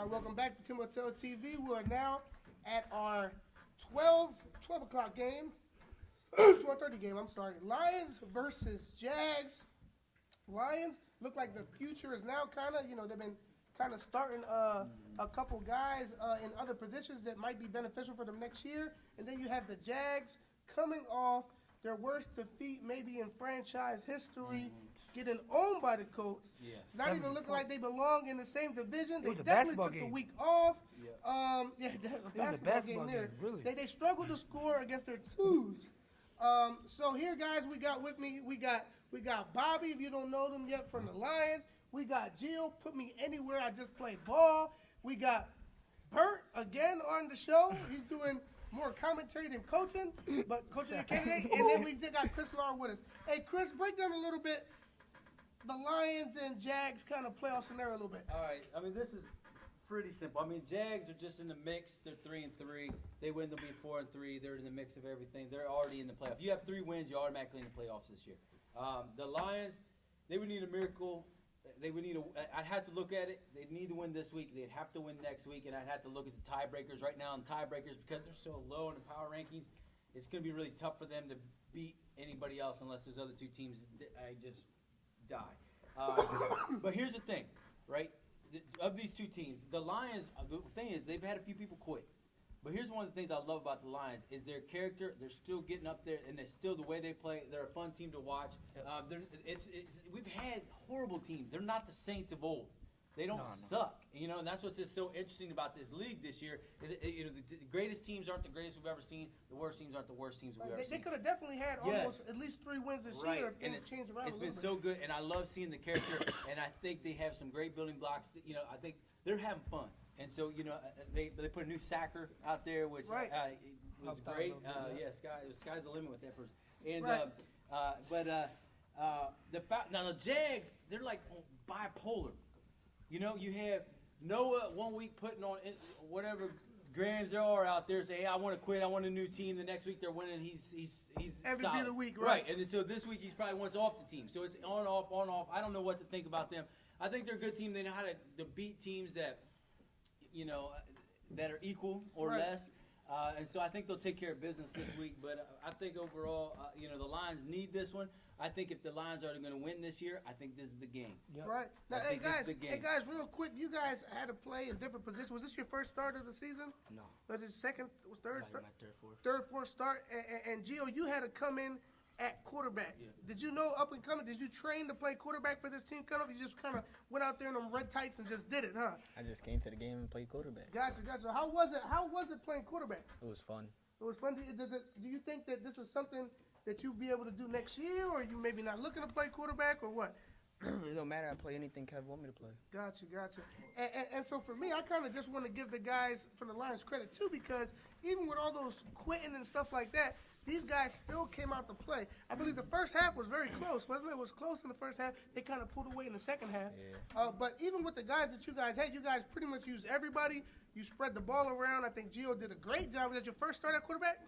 Welcome back to Tim Hotel TV. We are now at our 12 o'clock game, 12:30 game. I'm sorry. Lions versus Jags. Lions look like the future is now kind of, they've been kind of starting a couple guys in other positions that might be beneficial for them next year. And then you have the Jags coming off their worst defeat maybe in franchise history, getting owned by the Colts. Yeah. Not even looking like they belong in the same division. They was a definitely basketball took the game. week off. Yeah. The basketball game there. really. They struggled to score against their twos. So here, guys, we got with me. We got Bobby, if you don't know them yet, from the Lions. We got Jill, put me anywhere. I just play ball. We got Bert again on the show. He's doing more commentary than coaching, but coaching the candidate. And then we got Chris Lahr with us. Hey, Chris, break down a little bit the Lions and Jags kind of playoff scenario a little bit. All right. I mean, this is pretty simple. I mean, Jags are just in the mix. They're 3-3. They win, they'll be 4-3. They're in the mix of everything. They're already in the playoff. If you have 3 wins, you're automatically in the playoffs this year. The Lions, they would need a miracle. They would need I'd have to look at it. They'd need to win this week. They'd have to win next week, and I'd have to look at the tiebreakers right now. And tiebreakers, because they're so low in the power rankings, it's going to be really tough for them to beat anybody else unless those other 2 teams just die. But here's the thing, right? Of these 2 teams, the Lions, the thing is, they've had a few people quit. But here's one of the things I love about the Lions is their character. They're still getting up there, and they're still the way they play. They're a fun team to watch. We've had horrible teams. They're not the Saints of old. They don't suck, and that's what's just so interesting about this league this year. Is the greatest teams aren't the greatest we've ever seen. The worst teams aren't the worst teams we've ever seen. They could have definitely had almost at least 3 wins this year if things changed around a little bit. It's been so good, and I love seeing the character, and I think they have some great building blocks. I think they're having fun. And so, they put a new sacker out there, which was great. Sky's the limit with that person. And now the Jags, they're like bipolar. You have Noah 1 week putting on whatever grams there are out there, say, hey, I want to quit, I want a new team. The next week they're winning. He's every solid. bit of the week, right? And so this week he's probably once off the team. So it's on off. I don't know what to think about them. I think they're a good team. They know how to beat teams that that are equal or less. And so I think they'll take care of business this week. But I think overall, the Lions need this one. I think if the Lions are going to win this year, I think this is the game. Yep. Right. Now, hey guys, real quick, you guys had to play in different positions. Was this your first start of the season? No. Was it third start? My third, Third, fourth start. And Gio, you had to come in at quarterback. Yeah. Did you know up and coming? Did you train to play quarterback for this team coming up? You just kind of went out there in them red tights and just did it, huh? I just came to the game and played quarterback. Gotcha. How was it playing quarterback? It was fun. It was fun. Do you think that this is something that you'll be able to do next year, or you maybe not looking to play quarterback, or what? It don't matter. I play anything Kev want me to play. Gotcha. And so for me, I kind of just want to give the guys from the Lions credit too, because even with all those quitting and stuff like that, these guys still came out to play. I believe the first half was very close, wasn't it? It was close in the first half. They kind of pulled away in the second half. Yeah. But even with the guys that you guys had, you guys pretty much used everybody. You spread the ball around. I think Gio did a great job. Was that your first start at quarterback?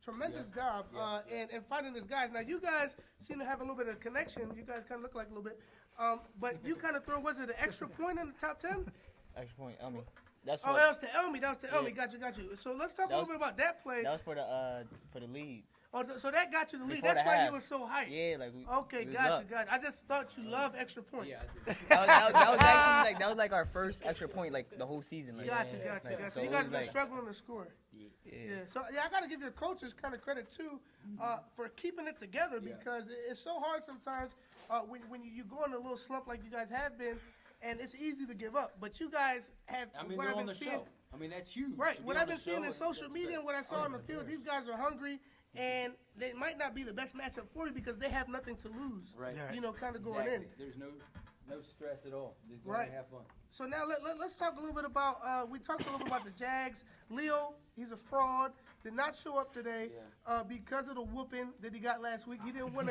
Tremendous job and finding these guys. Now, you guys seem to have a little bit of connection. You guys kind of look like a little bit. But you kind of was it an extra point in the top 10? Extra point, Elmy. That was to Elmy. Got you. So let's talk a little bit about that play. That was for the lead. Oh, so that got you the lead. Before That's the why half. you were so hyped. Yeah, Okay, got you. I just thought you loved extra points. Yeah. that was actually that was like our first extra point the whole season. Gotcha. So you guys have been struggling to score. Yeah. So I got to give your coaches kind of credit too for keeping it together, because it's so hard sometimes when you go in a little slump like you guys have been, and it's easy to give up. But you guys have. I mean, they're on the show. I mean, that's huge. Right. What I've been seeing in social media and what I saw on the field, these guys are hungry. And they might not be the best matchup for you because they have nothing to lose. Right. Kind of going in. There's no stress at all. Just go right. and have fun. So now let's talk a little bit about. We talked a little bit about the Jags. Leo, he's a fraud. Did not show up today because of the whooping that he got last week. He didn't want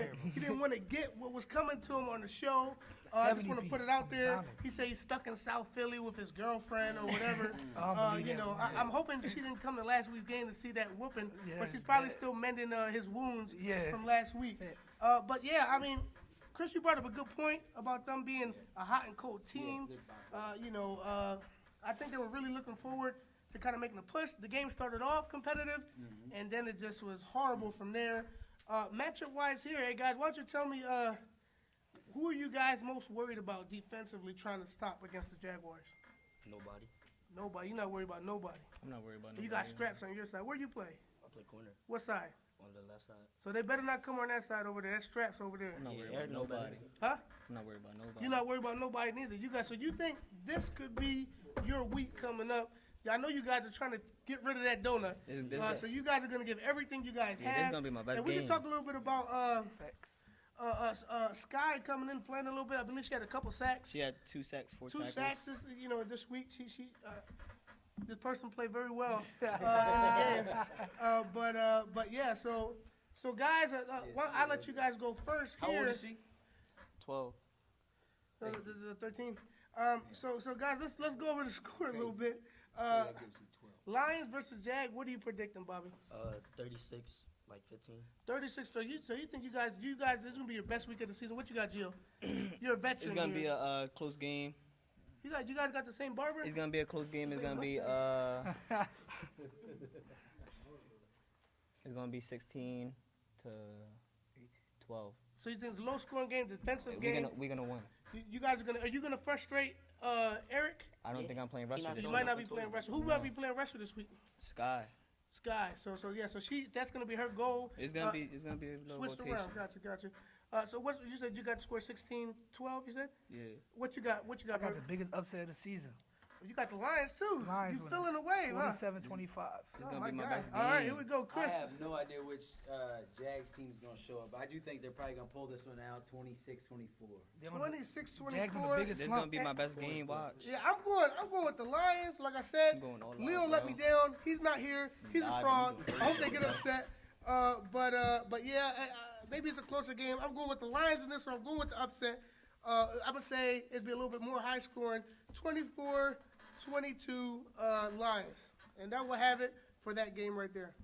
to get what was coming to him on the show. I just want to put it out there. He said he's stuck in South Philly with his girlfriend or whatever. I'm hoping she didn't come to last week's game to see that whooping, but she's probably still mending his wounds from last week. But I mean, Chris, you brought up a good point about them being a hot and cold team. I think they were really looking forward to kind of making a push. The game started off competitive, and then it just was horrible from there. Matchup-wise here, hey, guys, why don't you tell me who are you guys most worried about defensively trying to stop against the Jaguars? Nobody. Nobody. You're not worried about nobody. I'm not worried about nobody. You got straps on your side. Where do you play? I play corner What side? on the left side. So they better not come on that side over there. That's straps over there. I'm not worried Yeah, about nobody. nobody. Huh? I'm not worried about nobody. You're not worried about nobody neither. You guys, so you think this could be your week coming up? Yeah, I know you guys are trying to get rid of that donut. So you guys are gonna give everything you guys Yeah, have. this is gonna be my best and we game. can talk a little bit about Sky coming in playing a little bit. I believe she had a couple sacks. She had 2 sacks, 4 Two tackles. sacks this week. This person played very well in the game. But yeah, so guys, I'll let you guys go first How here. old is she? 12. This is a 13. So guys, let's go over the score a little bit. That gives you 12. Lions versus Jag. What are you predicting, Bobby? 36, like 15. 36. So you think you guys, this is gonna be your best week of the season. What you got, Gio? You're a veteran. It's gonna be here. a close game. You guys got the same barber? It's gonna be a close game. It's gonna be it's gonna be 16 to 12. So you think it's a low scoring game, defensive game? We're gonna win. You guys are you gonna frustrate Eric? I don't think I'm playing wrestler. You this might week. not be playing wrestler. Who might be playing wrestler this week? Sky. Sky. So that's gonna be her goal. It's gonna be a little Switched rotation. around. Gotcha. So you said you got to score 16, 12, you said? Yeah. What you got? I got the biggest upset of the season. You got the Lions too. Lions You winning. feeling away, huh? 47-25. It's Oh gonna my be my God. best All right, game. here we go, Chris. I have no idea which Jags team is going to show up. I do think they're probably going to pull this one out 26-24. 26, Jags 24. the biggest This is slump. gonna be my best game. Watch. Yeah, I'm going with the Lions. Like I said, I'm going all Leo out, let bro. me down. He's not here. He's a Nah, fraud. I'm I hope they get upset. But yeah, maybe it's a closer game. I'm going with the Lions in this one. I'm going with the upset. I'm gonna say it'd be a little bit more high scoring, 24-22 Lions, and that will have it for that game right there.